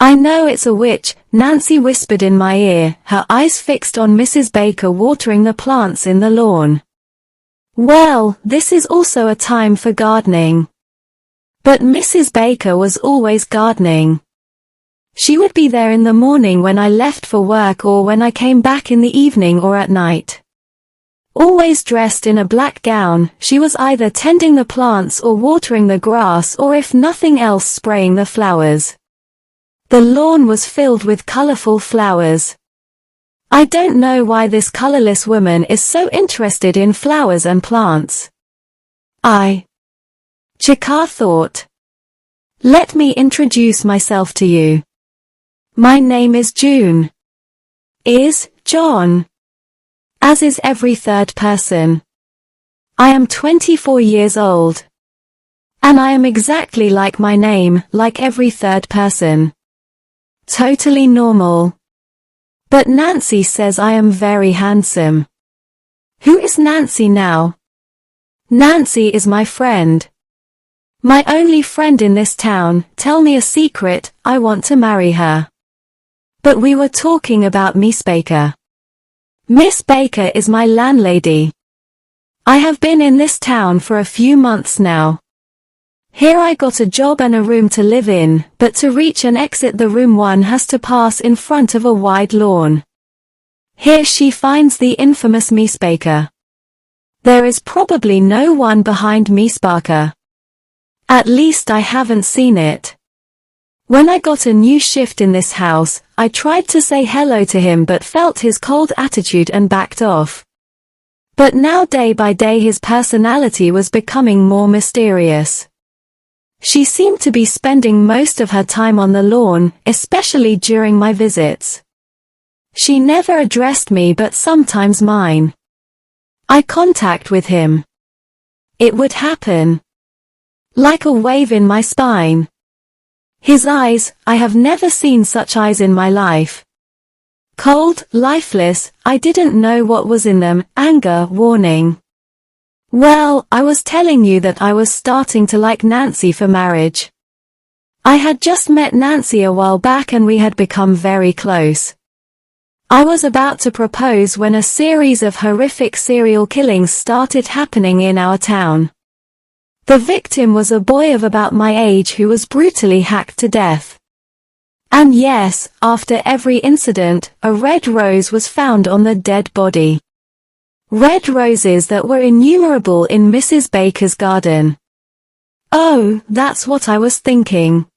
"I know it's a witch," Nancy whispered in my ear, her eyes fixed on Mrs. Baker watering the plants in the lawn. "Well, this is also a time for gardening." But Mrs. Baker was always gardening. She would be there in the morning when I left for work or when I came back in the evening or at night. Always dressed in a black gown, she was either tending the plants or watering the grass or if nothing else spraying the flowers. The lawn was filled with colorful flowers. I don't know why this colorless woman is so interested in flowers and plants. Chika thought. "Let me introduce myself to you. My name is June. Is John. As is every third person. I am 24 years old. And I am exactly like my name, like every third person. Totally normal. But Nancy says I am very handsome." "Who is Nancy now?" "Nancy is my friend. My only friend in this town. Tell me a secret, I want to marry her." "But we were talking about Miss Baker." "Miss Baker is my landlady. I have been in this town for a few months now. Here I got a job and a room to live in, but to reach and exit the room one has to pass in front of a wide lawn. Here she finds the infamous Miss Baker. There is probably no one behind Miss Baker. At least I haven't seen it. When I got a new shift in this house, I tried to say hello to him but felt his cold attitude and backed off. But now day by day his personality was becoming more mysterious. She seemed to be spending most of her time on the lawn, especially during my visits. She never addressed me but sometimes mine. Eye contact with him. It would happen. Like a wave in my spine. His eyes, I have never seen such eyes in my life. Cold, lifeless, I didn't know what was in them, anger, warning. Well, I was telling you that I was starting to like Nancy for marriage. I had just met Nancy a while back and we had become very close. I was about to propose when a series of horrific serial killings started happening in our town. The victim was a boy of about my age who was brutally hacked to death. And yes, after every incident, a red rose was found on the dead body. Red roses that were innumerable in Mrs. Baker's garden. Oh, that's what I was thinking.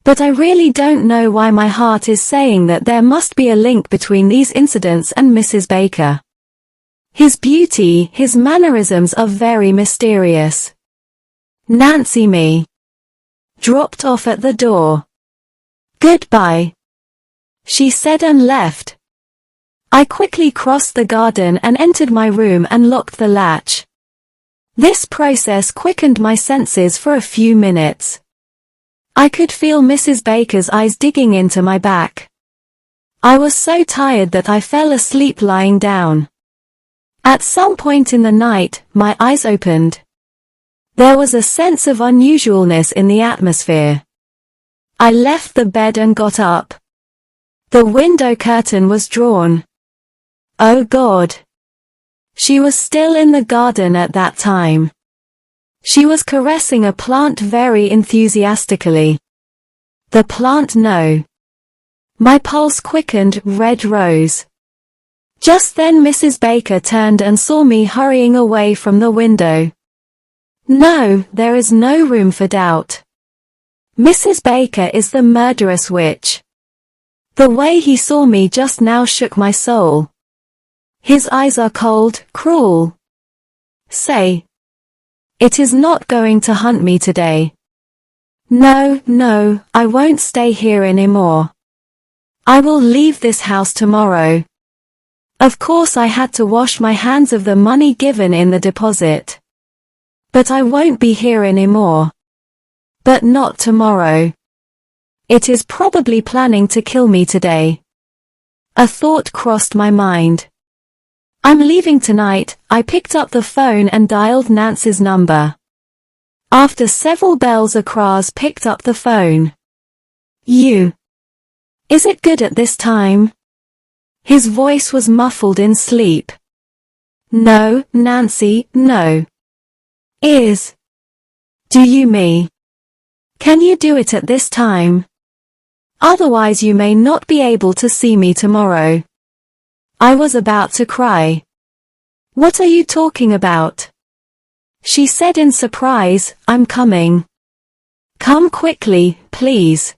But I really don't know why my heart is saying that there must be a link between these incidents and Mrs. Baker. His beauty, his mannerisms are very mysterious. Nancy me. Dropped off at the door. "Goodbye," she said and left. I quickly crossed the garden and entered my room and locked the latch. This process quickened my senses for a few minutes. I could feel Mrs. Baker's eyes digging into my back. I was so tired that I fell asleep lying down. At some point in the night, my eyes opened. There was a sense of unusualness in the atmosphere. I left the bed and got up. The window curtain was drawn. Oh God! She was still in the garden at that time. She was caressing a plant very enthusiastically. The plant no. My pulse quickened, red rose. Just then Mrs. Baker turned and saw me hurrying away from the window. No, there is no room for doubt. Mrs. Baker is the murderous witch. The way he saw me just now shook my soul. His eyes are cold, cruel. Say. It is not going to hunt me today. No, no, I won't stay here anymore. I will leave this house tomorrow. Of course I had to wash my hands of the money given in the deposit. But I won't be here anymore. But not tomorrow. It is probably planning to kill me today. A thought crossed my mind. I'm leaving tonight. I picked up the phone and dialed Nancy's number. After several bells, Akraz picked up the phone. You. Is it good at this time? His voice was muffled in sleep. No, Nancy, no. Is. Do you me? Can you do it at this time? Otherwise you may not be able to see me tomorrow. I was about to cry. What are you talking about? She said in surprise, I'm coming. Come quickly, please.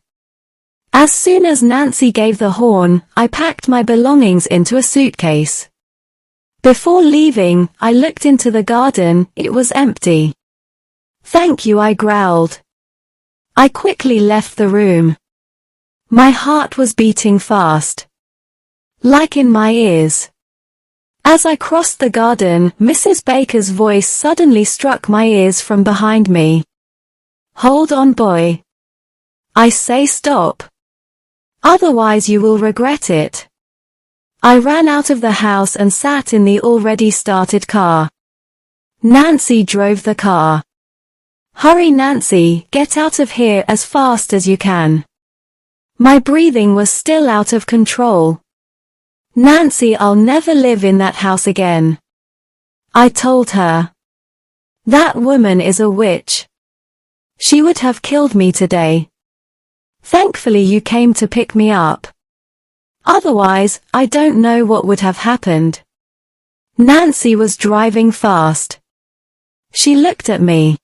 As soon as Nancy gave the horn, I packed my belongings into a suitcase. Before leaving, I looked into the garden, it was empty. Thank you, I growled. I quickly left the room. My heart was beating fast. Like in my ears. As I crossed the garden, Mrs. Baker's voice suddenly struck my ears from behind me. Hold on, boy. I say stop. Otherwise you will regret it. I ran out of the house and sat in the already started car. Nancy drove the car. Hurry, Nancy, get out of here as fast as you can. My breathing was still out of control. Nancy, I'll never live in that house again. I told her. That woman is a witch. She would have killed me today. Thankfully you came to pick me up. Otherwise, I don't know what would have happened. Nancy was driving fast. She looked at me.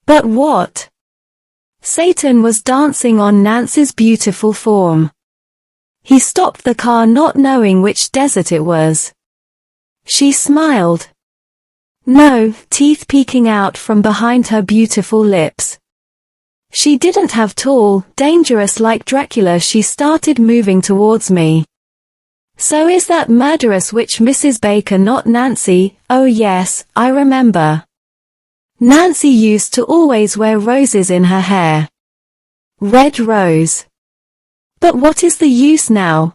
But what? Satan was dancing on Nancy's beautiful form. He stopped the car not knowing which desert it was. She smiled. No, teeth peeking out from behind her beautiful lips. She didn't have tall, dangerous like Dracula. She started moving towards me. So is that murderous witch Mrs. Baker, not Nancy? Oh yes, I remember. Nancy used to always wear roses in her hair. Red rose. But what is the use now?